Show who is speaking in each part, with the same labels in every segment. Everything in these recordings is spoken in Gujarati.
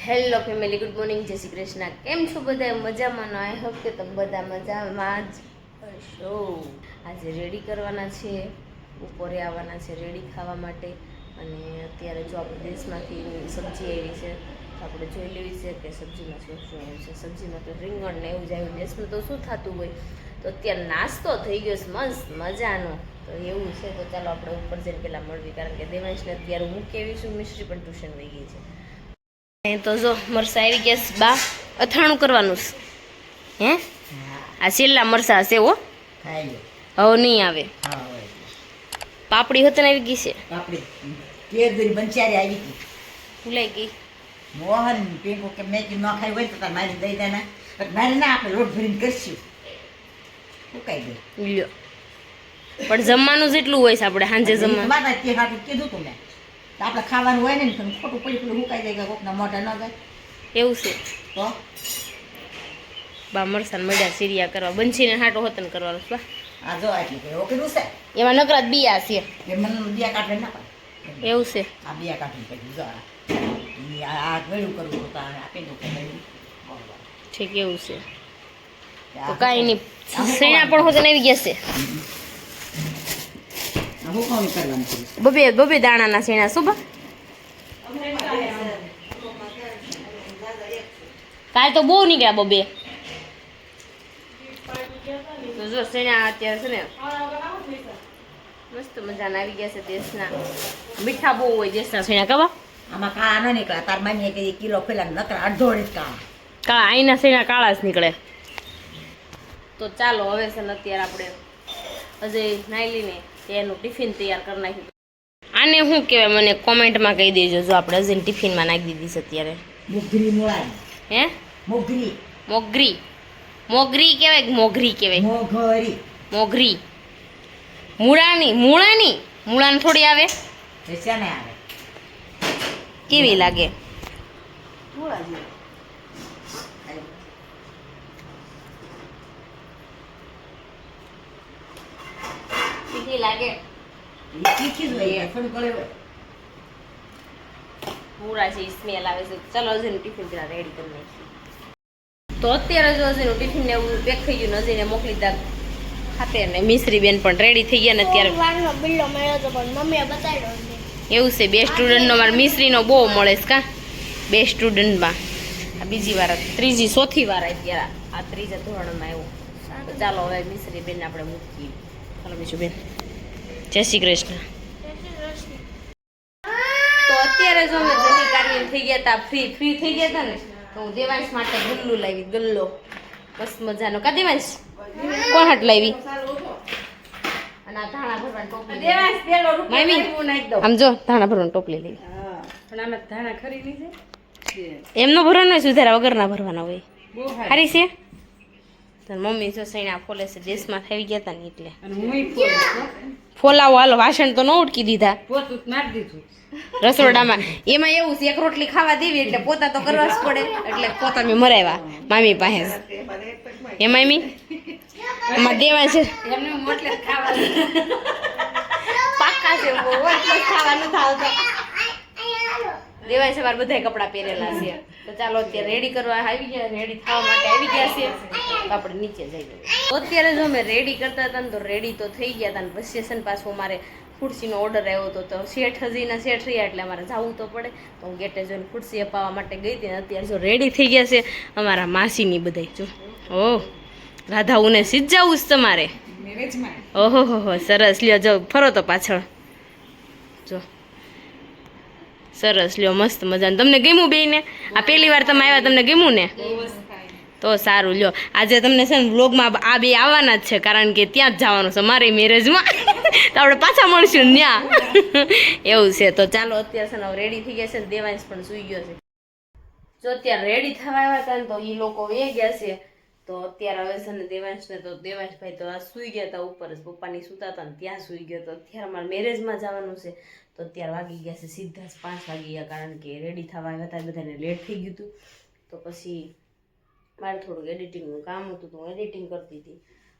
Speaker 1: હેલો ફેમિલી, ગુડ મોર્નિંગ, જય શ્રી કૃષ્ણ. કેમ છો બધા? મજામાં? આઈ હોપ કે તમે બધા મજામાં જ હશો. આજે રેડી કરવાના છે, બપોરે આવવાના છે રેડી ખાવા માટે. અને અત્યારે જો આપણે દેશમાંથી સબ્જી આવી છે, આપણે જોઈ લેવી છે કે સબ્જીમાં શું શું આવ્યું છે. સબ્જીમાં તો રીંગણ ને એવું જ આવ્યું. દેશમાં તો શું થતું હોય, તો અત્યારે નાસ્તો થઈ ગયો છે મસ્ત મજાનો. તો એવું છે, તો ચાલો આપણે ઉપર જઈને પહેલાં મળવી, કારણ કે દેવાંશને અત્યારે હું કેવી છું, મિશ્રી પણ ટ્યુશન વહી ગઈ છે. તો જો મરસા આવી ગયા છે, બા અથાણું કરવાનું છે. હે આ છેલ્લા મરસા હશે હો, હવે નહીં આવે. પાપડી હોત આવી ગઈ છે, ભૂલાઈ ગઈ.
Speaker 2: મોહન પેકો કે મેં ન ખાઈ હોય તો મારી દઈ દેના, મારે ના આપણે રોટ ભરીને કરશું. સુકાઈ ગઈ
Speaker 1: લ્યો, પણ જમવાનું જેટલું હોય છે આપણે સાંજે જમવાનું
Speaker 2: કીધું તું મેં, આપણે ખાવાનું હોય ને ખોટું પડી પેલું સુકાઈ જાય, કોકના મોઢા ન જાય
Speaker 1: એવું છે.
Speaker 2: તો
Speaker 1: બા મરસાને મળ્યા સીરિયા કરવા, બંસીને હાટો હોતન કરવાનું બા.
Speaker 2: આ જો આટલી કઈ ઓકે છે,
Speaker 1: એમાં નકરાત બિયા છે.
Speaker 2: એ મને બિયા કાઢે ના પડે
Speaker 1: એવું છે.
Speaker 2: આ બિયા કાઢી પછી જો આ ગળ્યું કરવું તો આપી દઉં
Speaker 1: ઠીક, એવું છે. તો કાંઈ નહીં, સૈણા પણ હોતન આવી ગયા છે. બબે બબે દાણાના સૈણા શું બા? કાલ તો બહુ નીકળ્યા બબે. જો સૈણા અત્યારે છે ને મસ્ત મજાના આવી ગયા છે દેશના. મીઠા બહુ હોય દેશના સૈણા કવા.
Speaker 2: આમાં કાળા ન નીકળ્યા, તાર મામીએ કે કિલો પેલા નકરા અડધો કાળા
Speaker 1: કાળા, અહીંના સૈણા કાળા જ નીકળે. તો ચાલો હવે છે ને અત્યારે આપણે અજય નાઈ લઈને એનું ટિફિન તૈયાર કરી નાખ્યું. આને શું કહેવાય મને કોમેન્ટમાં કહી દેજો, જો આપણે અજયને ટિફિનમાં નાખી દીધી છે અત્યારે.
Speaker 2: મોગરી મોળાની.
Speaker 1: હે
Speaker 2: મોગરી
Speaker 1: મોગરી મોગરી કહેવાય કે મોગરી કહેવાય?
Speaker 2: મોગરી
Speaker 1: મોગરી. મૂળાની મૂળાની મૂળાને થોડી આવે,
Speaker 2: ને આવે
Speaker 1: કેવી લાગે?
Speaker 2: મોળા જેવી.
Speaker 1: કેવી લાગે?
Speaker 2: તીખી જોઈએ, થોડી ગળે હોય.
Speaker 1: મૂળા જેવી સ્મેલ આવે છે. ચાલો અજયનું ટિફિન જરા રેડી કરી નાખીએ. તો અત્યારે જો અજયનું ટિફિન ને એવું પેક થઈ ગયું ને, અજયને મોકલી દીધા ખાતે, ને મિશ્રી બેન પણ રેડી થઈ ગયા ને અત્યારે. એવું છે, બે સ્ટુડન્ટનો મારે મિશ્રીનો બહુ મળે છે કા. બે સ્ટુડન્ટમાં આ બીજી વાર, ત્રીજી ચોથી વાર અત્યારે આ ત્રીજા ધોરણમાં એવું. તો ચાલો હવે મિશ્રી બેન આપણે મૂકીએ. ચાલો બીજું બેન, જય શ્રી કૃષ્ણ. તો અત્યારે જો અમે જલ્દી કાર્ય થઈ ગયા હતા, ફ્રી થઈ ગયા હતા ને, તો હું દેવાંશ માટે ગુલ્લુ લાવી. ગલ્લો મસ્ત મજાનો કા દેવાંશ? કોણ હાટ લાવી? અને આ ધાણા ભરવાની ટોપલી દેવાંશ પેલો રૂપિયો નાખી દો. આમ જો ધાણા ભરવાની ટોપલી લઈ.
Speaker 3: પણ આમાં ધાણા ખરી લીધે
Speaker 1: એમનો ભરવાનો હોય, સુધારા વગરના ભરવાના હોય. સારી છે. તો મમ્મી જો સૈણા ફોલે છે, દેશમાં થઈ ગયા હતા ને એટલે.
Speaker 3: અને હું
Speaker 1: ફોલાવો હાલો, વાસણ તો ન ઉટકી દીધા
Speaker 3: પોતું મારી દીધું
Speaker 1: રસોડામાં. એમાં એવું છે, એક રોટલી ખાવા દેવી એટલે પોતા તો કરવા જ પડે, એટલે પોતા મેં મરાવ્યા મામી પાસે. એ મામી એમાં દેવા છે
Speaker 3: એમને મોટલે ખાવા
Speaker 1: પાક્કા છે, ખાવાનું થાવતા દેવાય છે. મારા બધા કપડાં પહેરેલા છે. તો ચાલો અત્યારે રેડી કરવા આવી ગયા, રેડી થવા માટે આવી ગયા છે. તો આપણે નીચે જઈએ. અત્યારે જો અમે રેડી કરતા હતા ને, તો રેડી તો થઈ ગયા હતા ને પછી છે ને પાછું અમારે ખુરશીનો ઓર્ડર આવ્યો હતો. તો શેઠ હજીના શેઠ રહ્યા એટલે અમારે જવું તો પડે. તો હું ગેટે જોઈને ખુરશી અપાવવા માટે ગઈ હતી. અત્યારે જો રેડી થઈ ગયા છે અમારા માસીની બધાય. જો ઓહ રાધા ઉને સીજાવું જ તમારે. ઓહો હો સરસ. લ્યો જો ફરો તો પાછળ જો સરસ. લ્યો મસ્ત મજાનું. તમને ગમ્યું બેયને? આ પહેલી વાર તમે આવ્યા, તમને ગમ્યું ને? તો સારું. લ્યો આજે તમને છે ને વ્લોગમાં આ બે આવવાના જ છે, કારણ કે ત્યાં જ જવાનું છે મારી મેરેજમાં. તો આપણે પાછા મળશું ત્યાં. એવું છે. તો ચાલો અત્યારે છે ને રેડી થઈ ગયા છે. દેવાંશ પણ સૂઈ ગયો છે. જો અત્યારે રેડી થવા આવ્યા હતા ને, તો એ લોકો વે ગયા છે. તો અત્યારે હવે છે ને દેવાંશને, તો દેવાંશભાઈ તો આ સૂઈ ગયા હતા ઉપર જ, પપ્પાની સૂતા હતા ને ત્યાં સૂઈ ગયો. તો અત્યારે અમારે મેરેજમાં જવાનું છે. તો અત્યારે વાગી ગયા છે સીધા જ 5 વાગી ગયા, કારણ કે રેડી થવા આવ્યા હતા, બધાને લેટ થઈ ગયું હતું. તો પછી મારે થોડુંક એડિટિંગનું કામ હતું, તો હું એડિટિંગ કરતી હતી.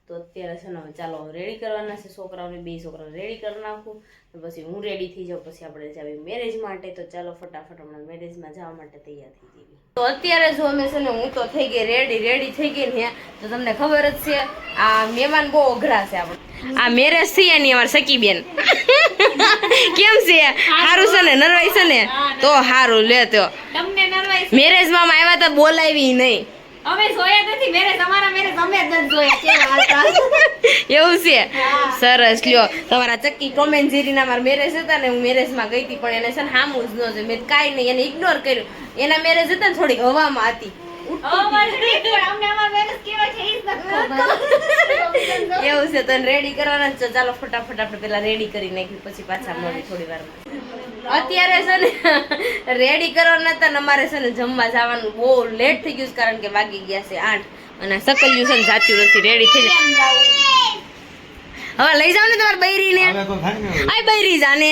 Speaker 1: તો અત્યારે છે ને હવે ચાલો રેડી કરવાના છે છોકરાઓને, 2 છોકરાઓને રેડી કરી નાખું પછી હું રેડી થઈ જાઉં, પછી આપણે જાવી મેરેજ માટે. તો ચાલો ફટાફટ હમણાં મેરેજમાં જવા માટે તૈયાર થઈ જઈએ. તો અત્યારે જો અમે છે ને હું તો થઈ ગઈ રેડી થઈ ગઈ ને, તો તમને ખબર જ છે આ મહેમાન બહુ અઘરા છે આપણે. આ મેરેજ થયા ની અમારે સકી બેન કેમ છે? સારું છે ને? નરવાઈ છે ને? તો સારું લે. તો
Speaker 3: તમને નરવાઈ
Speaker 1: મેરેજમાં આવ્યા તો બોલાવી નહીં.
Speaker 3: અમે જોયા નથી મેરેજ, અમારા મેરેજ અમે જ નથી જોયા. કેવા હતા?
Speaker 1: એવું છે? સરસ. લ્યો તમારા ચક્કી ટોમેન જેરીના મારા મેરેજ હતા ને, હું મેરેજમાં ગઈ હતી પણ એને છે ને સામું જ ન જોયું. મેં કાંઈ નહીં, એને ઇગ્નોર કર્યું. એના મેરેજ હતા ને થોડીક હવામાં હતી. એવું છે. તો રેડી કરવાના છે. ચાલો ફટાફટ આપણે પેલા રેડી કરી નાખ્યું, પછી પાછા મળી થોડી વારમાં. અત્યારે છે ને રેડી કરવાના હતા ને અમારે છે ને જમવા જવાનું બહુ લેટ થઈ ગયું, કારણ કે વાગી ગયા છે 8 અને સકલ્યું છે ને જાતું નથી. રેડી થઈ જાય હવે લઈ જાવ ને તમારે બૈરીને. આય બૈરી જાને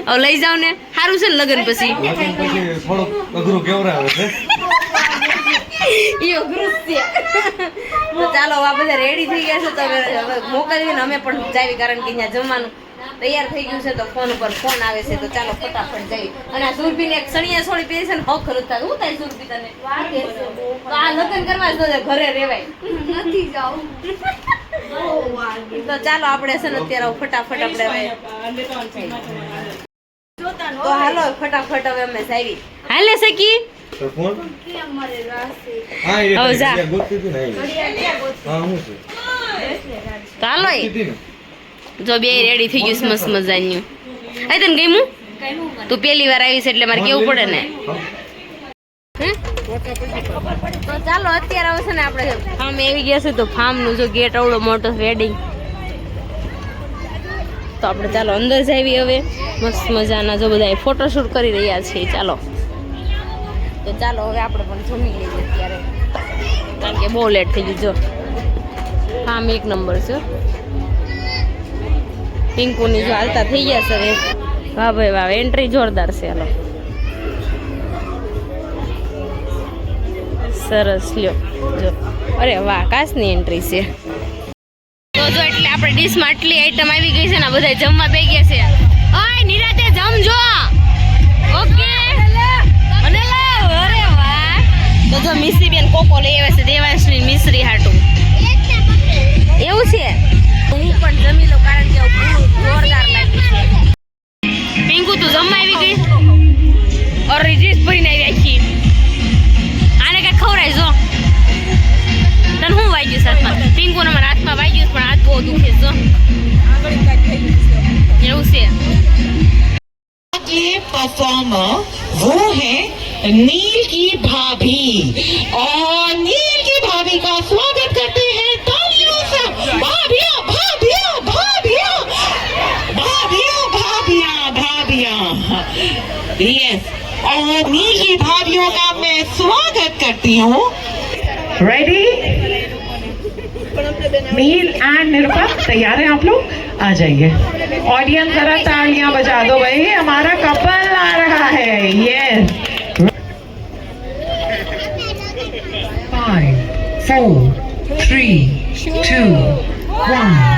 Speaker 1: હવે લઈ જાવ ને. સારું છે ને લગન પછી
Speaker 4: થોડુંક અઘરું કેવરાવે છે.
Speaker 1: ઈ અઘરું છે. તો ચાલો આ બધા રેડી થઈ ગયા છે, તો હવે મોકલીને અમે પણ જાવી, કારણ કે અહીંયા જમવાનું તૈયાર થઈ ગયું છે. તો ફોન ઉપર ફોન આવે છે, તો ચાલો ફટાફટ જઈએ. અને આ સુરભીને એક સણિયા છોડી પહેરી છે ને હક ખરું થાય. હું થાય સુરભી તને? તો આ લગ્ન કરવા જ ન ઘરે રહેવાય નથી જાવ. તો ચાલો આપણે છે ને અત્યારે ફટાફટ આપણે હવે તો હાલો ફટાફટ હવે અમે જાવી. હાલે સકી
Speaker 4: તો કોણ? હા એ
Speaker 1: હવે જા.
Speaker 4: ગોતતી હતી ને એ. હા હું છું.
Speaker 1: તો હાલો
Speaker 4: કીધી ને.
Speaker 1: જો બે રેડી થઈ ગયું મસ્ત મજાનું. આ તને ગમ્યું? તું પહેલી વાર આવી છે એટલે મારે કેવું પડે ને. તો ચાલો અત્યારે આવશે ને આપણે ફાર્મ આવી ગયા છે, તો ફાર્મ નું જો ગેટ અવડો મોટો વેડિંગ. તો આપણે ચાલો અંદર જાવી હવે. મસ્ત મજાના જો બધા ફોટોશૂટ કરી રહ્યા છીએ. ચાલો તો ચાલો હવે આપણે પણ જમી લઈએ અત્યારે, કારણ કે બહુ લેટ થઈ ગયું. જો ફાર્મ એક નંબર છે. પિંકુની જો હાલતા થઈ ગયા છે હવે. વાહ ભાઈ વાહ, એન્ટ્રી જોરદાર છે. હાલો સરસ. લ્યો જો, અરે વાહ, કાચની એન્ટ્રી છે. તો જો એટલે આપણે ડીશમાં આટલી આઈટમ આવી ગઈ છે ને, બધા જમવા બે ગયા છે. ઓય નિરાતે જમજો. ઓકે અને લાવ. અરે વાહ. તો જો મિશ્રી બેન કોકો લઈ આવે છે દેવાંશની મિશ્રી હાટું. એવું છે? હું પણ જમી લઉં, કારણ કે જોરદાર લાગ્યું છે. પિંકુ તું જમવા આવી ગઈ? અરે ડીશ ભરીને આવી આખી. આને કઈ ખવડાય જો. તને શું વાગ્યું સાથમાં? પિંકુને મારા હાથમાં વાગ્યું પણ હાથ બહુ દુખે જો. એવું છે?
Speaker 5: ये परफॉर्मर वो है नील की भाभी, और नील की भाभी का स्वागत करते हैं तालियों से। भाभिया भाभिया भाभिया भाभिया भाभिया भाभिया, यस, और नील की भाभियों का मैं स्वागत करती हूँ. रेडी? नील एंड निरुपा तैयार हैं आप लोग? आ जाइए. ऑडियंस जरा तालियां बजा दो भाई, हमारा कपल आ रहा है. यस. 5 4 3 2 1.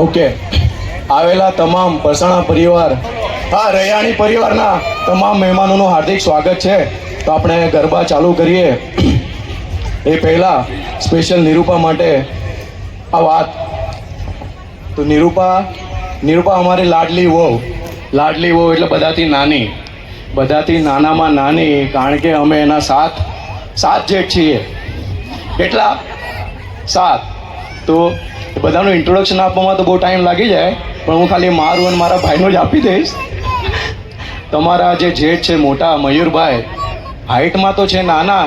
Speaker 6: ઓકે, આવેલા તમામ પરસાણા પરિવાર, હા રૈયાણી પરિવારના તમામ મહેમાનોનું હાર્દિક સ્વાગત છે. તો આપણે ગરબા ચાલુ કરીએ એ પહેલાં સ્પેશિયલ નિરૂપા માટે આ વાત. તો નિરૂપા અમારી લાડલી વહુ એટલે બધાથી નાની, બધાથી નાનામાં નાની, કારણ કે અમે એના સાત જેઠ છીએ. કેટલા? 7. તો બધાનું ઇન્ટ્રોડક્શન આપવામાં તો બહુ ટાઈમ લાગી જાય, પણ હું ખાલી મારું અને મારા ભાઈનું જ આપી દઈશ. તમારા જે જેઠ છે મોટા મયુરભાઈ, હાઇટમાં તો છે નાના,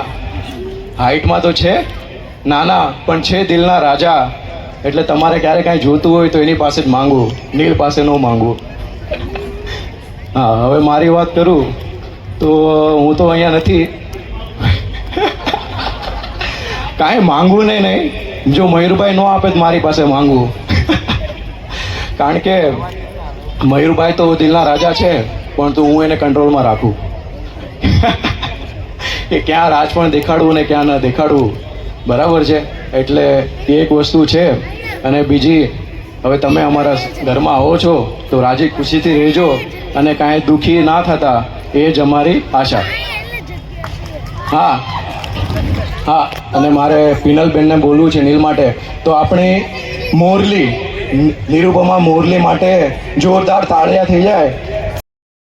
Speaker 6: પણ છે દિલના રાજા. એટલે તમારે ક્યારે કાંઈ જોતું હોય તો એની પાસે જ માંગવું, નીલ પાસે ન માંગવું. હા, હવે મારી વાત કરું તો હું તો અહીંયા નથી. કાંઈ માંગવું નહીં. જો મયુરભાઈ ન આપે તો મારી પાસે માંગવું. કારણ કે મયુરભાઈ તો દિલના રાજા છે, પણ તો હું એને કંટ્રોલમાં રાખું. કે ક્યાં રાજ પણ દેખાડવું ને ક્યાં ન દેખાડવું, બરાબર છે. એટલે એ એક વસ્તુ છે. અને બીજી, હવે તમે અમારા ઘરમાં આવો છો તો રાજી ખુશીથી રહેજો અને કાંઈ દુઃખી ના થતા, એ જ અમારી આશા. હા, અને મારે પિનલબેનને બોલવું છે નીલ માટે. તો આપણે મોરલી, નિરૂપમા મોરલી માટે જોરદાર તાળીયા થઈ જાય.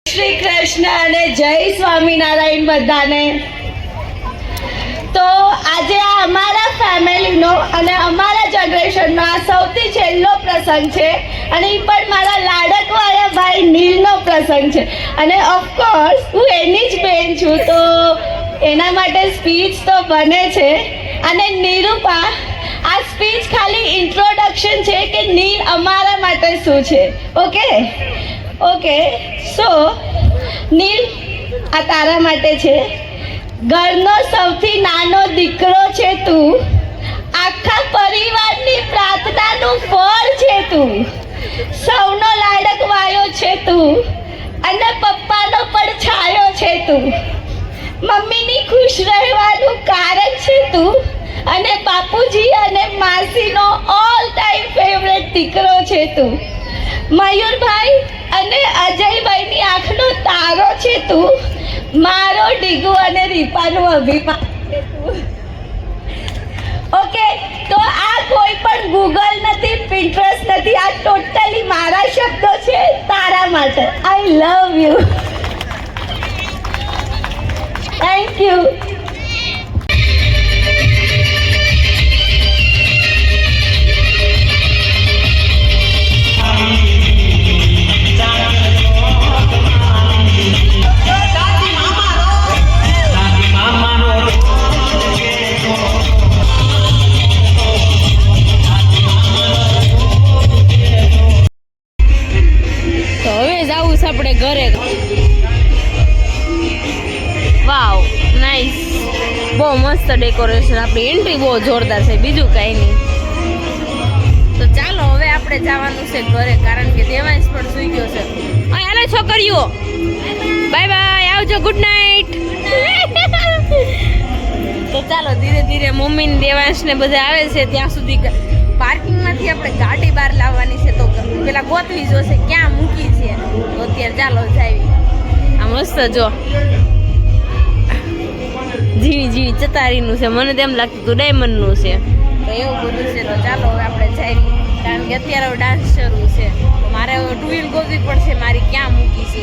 Speaker 7: શ્રી કૃષ્ણ અને જય સ્વામિનારાયણ બધાને. તો આજે આ અમારા ફેમિલીનો અને અમારા જનરેશનનો આ સૌથી છેલ્લો પ્રસંગ છે, અને એ પણ મારા લાડકવાળા ભાઈ નીલનો પ્રસંગ છે. અને ઓફકોર્સ હું એની જ બેન છું, તો એના માટે સ્પીચ તો બને છે. અને નિરૂપા, આ સ્પીચ ખાલી ઇન્ટ્રોડક્શન છે કે નીલ અમારા માટે શું છે. ઓકે, સો નીલ, આ તારા માટે છે. ઘરનો સૌથી નાનો દીકરો છે તું, આખા પરિવારની પ્રાર્થનાનું ફળ છે તું, સૌનો લાડકવાયો છે તું, અને પપ્પાનો પડછાયો છે તું, મમ્મીની ખુશ રહેવાનું કારણ છે તું, અને બાપુજી અને માસીનો ઓલ ટાઈમ ફેવરેટ દીકરો છે તું, મયુરભાઈ અને અજયભાઈની આંખનો તારો છે તું, મારો ડીગુ અને રીપાનું અભિમાન છે તું. ઓકે, તો આ કોઈ પણ ગૂગલ નથી, પિન્ટરેસ્ટ નથી, આ ટોટલી મારા શબ્દો છે તારા માટે. આઈ લવ યુ. Thank you.
Speaker 1: તો હવે જાવું છે આપણે ઘરે. વાવ, નાઈસ, બહુ મસ્ત ડેકોરેશન. આપણી એન્ટ્રી બહુ જોરદાર છે, બીજું કાંઈ નહીં. તો ચાલો હવે આપણે જવાનું છે ઘરે, કારણ કે દેવાંશ પણ સૂઈ ગયો છે. હાલો છોકરીઓ, બાય બાય, આવજો, ગુડ નાઇટ. તો ચાલો ધીરે ધીરે મમ્મી ને દેવાંશ ને બધા આવે છે ત્યાં સુધી પાર્કિંગમાંથી આપણે ગાડી બહાર લાવવાની છે, તો પેલા ગોતવી જોશે ક્યાં મૂકી છે. તો અત્યારે ચાલો જાવી. આ મસ્ત જો ઝીણી ચતારીનું છે, મને તેમ લાગતું હતું ડાયમંડનું છે. તો એવું બધું છે. તો ચાલો હવે આપણે જાવી, કારણ કે અત્યારે ડાન્સ શરૂ છે. મારે હવે ટુ વ્હીલ ગોતવી પડશે, મારી ક્યાં મૂકી છે.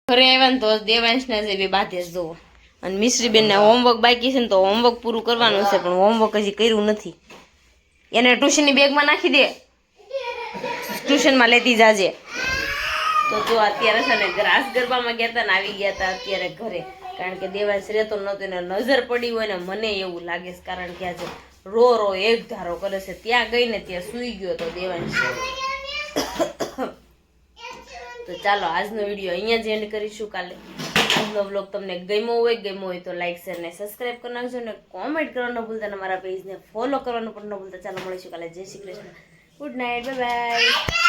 Speaker 1: ઘરે આવ્યા ને તો દેવાંશના જે બે બાધે જુઓ, અને મિશ્રીબેનને હોમવર્ક બાકી છે ને, તો હોમવર્ક પૂરું કરવાનું છે, પણ હોમવર્ક હજી કર્યું નથી. એને ટ્યુશનની બેગમાં નાખી દે, ટ્યુશનમાં લેતી જાજે. તો જો અત્યારે છે ને ગ્રાસ ગરબામાં ગયા હતા ને આવી ગયા હતા અત્યારે ઘરે, કારણ કે દેવાંશ રહેતો નહોતો, એને નજર પડી હોય ને મને એવું લાગે છે, કારણ કે આજે રો એક ધારો કરે છે. ત્યાં ગઈને ત્યાં સૂઈ ગયો તો દેવાંશ. તો ચાલો આજનો વિડીયો અહીંયા જ એન્ડ કરીશું. કાલે આજનો વ્લોગ તમને ગમ્યો હોય તો લાઈક શેર ને સબસ્ક્રાઈબ કરી નાખજો, ને કોમેન્ટ કરવાનું ન ભૂલતા, અને મારા પેજને ફોલો કરવાનું પણ ન ભૂલતા. ચાલો મળીશું કાલે. જય Shri Krishna, good night, bye bye.